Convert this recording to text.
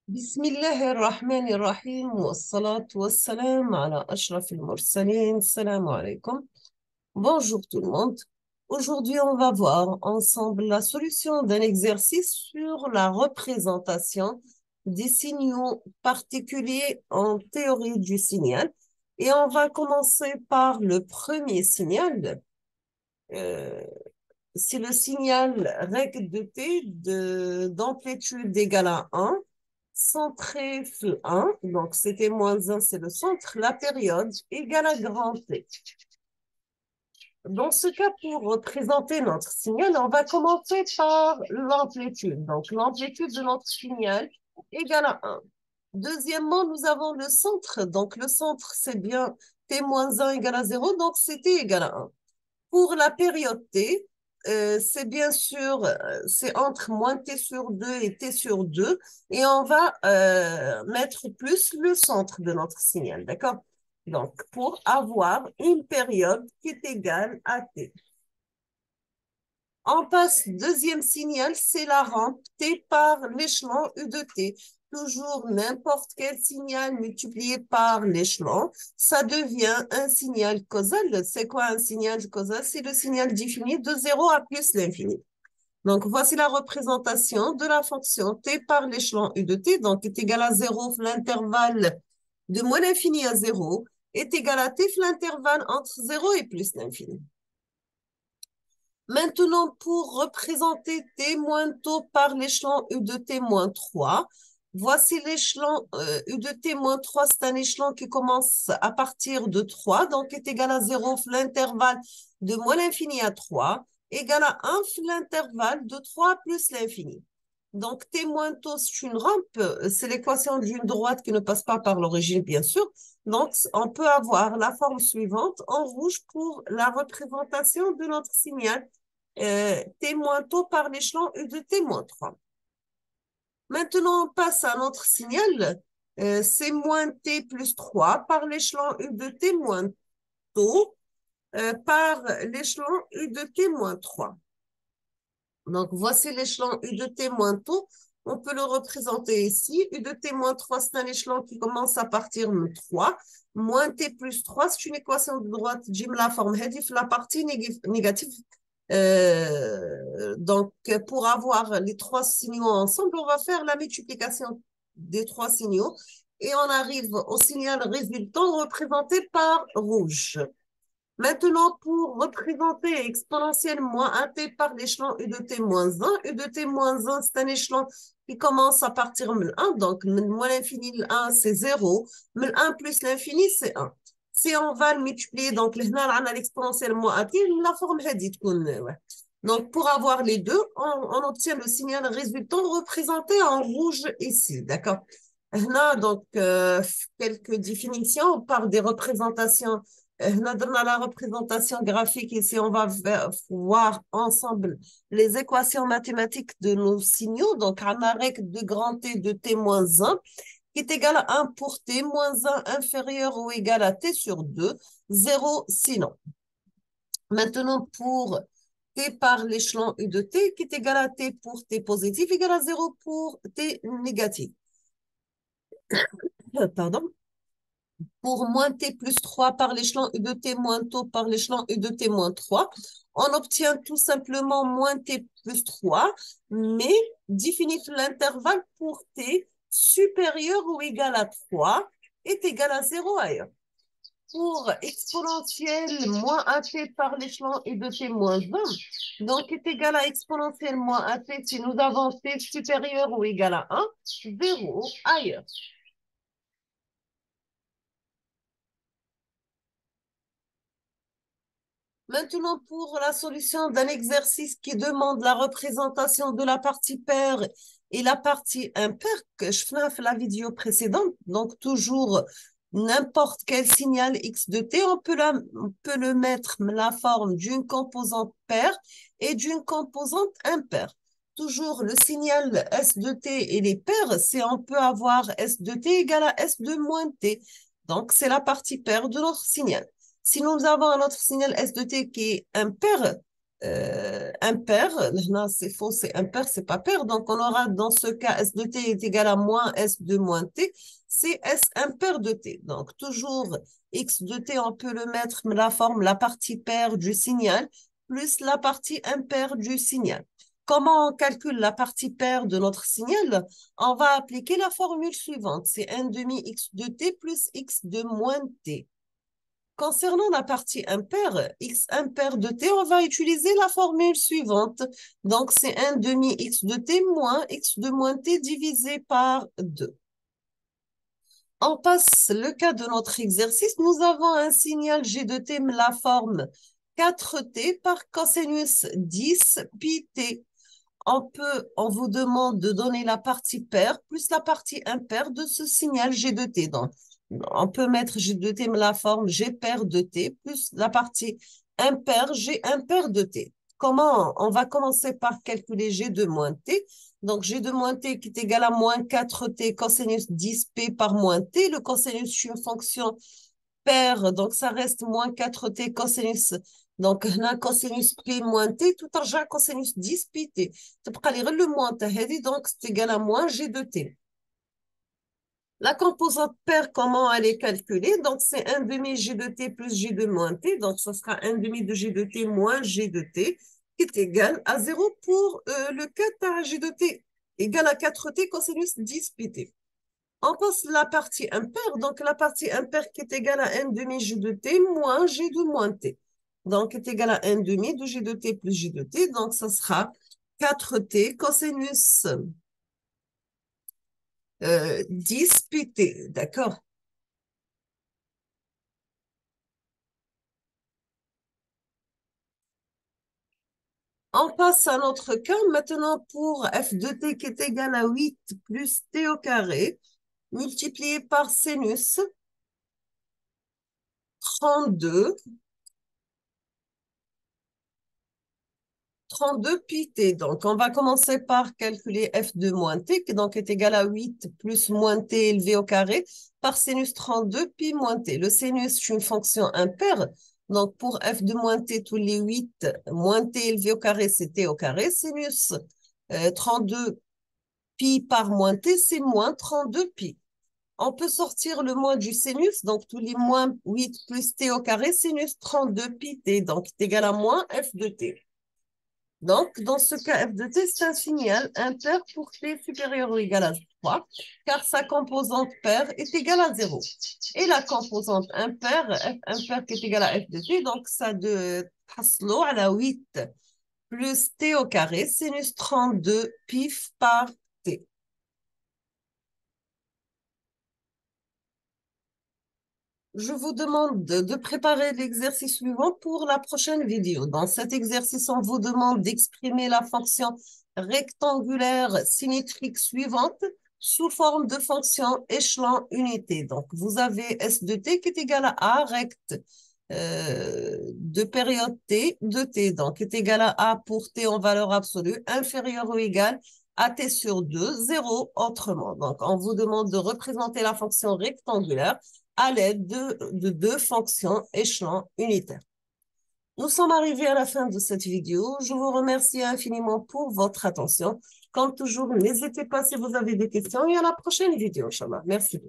بسم الله الرحمن الرحيم والصلاة والسلام على أشرف المرسلين. السلام عليكم. Bonjour tout le monde. Aujourd'hui, on va voir ensemble la solution d'un exercice sur la représentation des signaux particuliers en théorie du signal. Et on va commencer par le premier signal. Euh, c'est le signal règle de t d'amplitude égale à 1. Centré 1, donc c'était moins 1, c'est le centre, la période égale à grand T. Dans ce cas, pour représenter notre signal, on va commencer par l'amplitude. Donc, l'amplitude de notre signal égale à 1. Deuxièmement, nous avons le centre. Donc, le centre, c'est bien T moins 1 égale à 0, donc c'est T égale à 1. Pour la période T, c'est bien sûr, c'est entre moins T sur 2 et T sur 2, et on va mettre plus le centre de notre signal, d'accord? Donc, pour avoir une période qui est égale à T. On passe, deuxième signal, c'est la rampe T par l'échelon U de T. Toujours n'importe quel signal multiplié par l'échelon, ça devient un signal causal. C'est quoi un signal causal? C'est le signal défini de 0 à plus l'infini. Donc, voici la représentation de la fonction T par l'échelon U de T. Donc, est égal à 0, l'intervalle de moins l'infini à 0 est égal à T, l'intervalle entre 0 et plus l'infini. Maintenant, pour représenter T moins taux par l'échelon U de T moins 3, voici l'échelon U de T moins 3, c'est un échelon qui commence à partir de 3, donc est égal à 0, l'intervalle de moins l'infini à 3, égal à 1, l'intervalle de 3 plus l'infini. Donc, T moins taux, c'est une rampe, c'est l'équation d'une droite qui ne passe pas par l'origine, bien sûr. Donc, on peut avoir la forme suivante en rouge pour la représentation de notre signal T moins taux par l'échelon U de T moins 3. Maintenant, on passe à notre signal. C'est moins T plus 3 par l'échelon U de T moins taux par l'échelon U de T moins 3. Donc, voici l'échelon U de T moins taux. On peut le représenter ici. U de T moins 3, c'est un échelon qui commence à partir de 3. Moins T plus 3, c'est une équation de droite. J'ai la forme hadif, la partie négative. Donc, pour avoir les trois signaux ensemble, on va faire la multiplication des trois signaux et on arrive au signal résultant représenté par rouge. Maintenant, pour représenter exponentielle moins 1t par l'échelon U de t moins 1, U de t moins 1, c'est un échelon qui commence à partir de 1, donc moins l'infini, le 1, c'est 0, mais 1 plus l'infini, c'est 1. Si on va le multiplier, donc l'exponentielle moins 1t, la forme hadith. Ouais. Donc, pour avoir les deux, on obtient le signal résultant représenté en rouge ici, d'accord? Là, donc, quelques définitions par des représentations dans la représentation graphique, ici, on va voir ensemble les équations mathématiques de nos signaux. Donc, on a règle de grand T de T moins 1 qui est égal à 1 pour T moins 1 inférieur ou égal à T sur 2, 0 sinon. Maintenant, pour T par l'échelon U de T qui est égal à T pour T positif égal à 0 pour T négatif. Pardon. Pour moins T plus 3 par l'échelon U de T moins taux par l'échelon U de T moins 3, on obtient tout simplement moins T plus 3, mais définit l'intervalle pour T supérieur ou égal à 3 est égal à 0 ailleurs. Pour exponentielle moins AT par l'échelon U de T moins 20, donc est égal à exponentielle moins AT si nous avons T supérieur ou égal à 1, 0 ailleurs. Maintenant, pour la solution d'un exercice qui demande la représentation de la partie paire et la partie impaire, que je fais la vidéo précédente, donc toujours n'importe quel signal x de t, on peut le mettre la forme d'une composante paire et d'une composante impaire. Toujours le signal s de t et les paires, c'est on peut avoir s de t égale à s de moins t. Donc, c'est la partie paire de notre signal. Si nous avons un autre signal S de t qui est impair, impair. Là, c'est faux, c'est impair, c'est pas pair. Donc, on aura dans ce cas S de t est égal à moins S de moins t. C'est S impair de t. Donc, toujours X de t, on peut le mettre la forme, la partie paire du signal, plus la partie impaire du signal. Comment on calcule la partie paire de notre signal? On va appliquer la formule suivante. C'est 1 demi X de t plus X de moins t. Concernant la partie impaire, X impair de t, on va utiliser la formule suivante. Donc, c'est 1 demi X de t moins X de moins t divisé par 2. On passe le cas de notre exercice. Nous avons un signal G de t, la forme 4t par cosinus 10 pi t. On vous demande de donner la partie paire plus la partie impaire de ce signal G de t. Donc, on peut mettre G de t la forme G paire de t plus la partie impaire G impaire de t. Comment? On va commencer par calculer G de moins t. Donc, G de moins t qui est égal à moins 4t cosinus 10p par moins t. Le cosinus, c'est une fonction paire, donc ça reste moins 4t cosinus. Donc, هنا cosinus p moins t, tout argent cosinus 10 pi t. تبقى لي غير le moins تاع donc c'est égal à moins g de t. La composante paire, comment elle est calculée? Donc, c'est 1 demi g de t plus g de moins t. Donc, ce sera 1 demi de g de t moins g de t qui est égal à 0 pour le cas à g de t égal à 4t cosinus 10 pi t. On passe la partie impaire. Donc, la partie impaire qui est égale à 1 demi g de t moins g de moins t. Donc, est égal à 1 demi de g de t plus g de t. Donc, ça sera 4t cosinus 10 pi t. D'accord? On passe à notre cas maintenant pour f de t qui est égal à 8 plus t au carré multiplié par sinus 32 pi t. Donc, on va commencer par calculer f de moins t, qui donc est égal à 8 plus moins t élevé au carré par sinus 32 pi moins t. Le sinus, c'est une fonction impaire. Donc, pour f de moins t, tous les 8 moins t élevé au carré, c'est t au carré. Sinus 32 pi par moins t, c'est moins 32 pi. On peut sortir le moins du sinus, donc tous les moins 8 plus t au carré, sinus 32 pi t, donc est égal à moins f de t. Donc, dans ce cas, f de t, c'est un signal impair pour t supérieur ou égal à 3, car sa composante paire est égale à 0. Et la composante impaire, f impair qui est égale à f de t, donc ça de Haslo à la 8 plus t au carré, sinus 32 pi par t. Je vous demande de préparer l'exercice suivant pour la prochaine vidéo. Dans cet exercice, on vous demande d'exprimer la fonction rectangulaire symétrique suivante sous forme de fonction échelon unité. Donc, vous avez S de t qui est égal à A rect de période t de t. Donc, est égal à A pour t en valeur absolue inférieure ou égale à t sur 2, 0 autrement. Donc, on vous demande de représenter la fonction rectangulaire à l'aide de deux fonctions échelon unitaires. Nous sommes arrivés à la fin de cette vidéo. Je vous remercie infiniment pour votre attention. Comme toujours, n'hésitez pas si vous avez des questions et à la prochaine vidéo, Inch'Allah. Merci.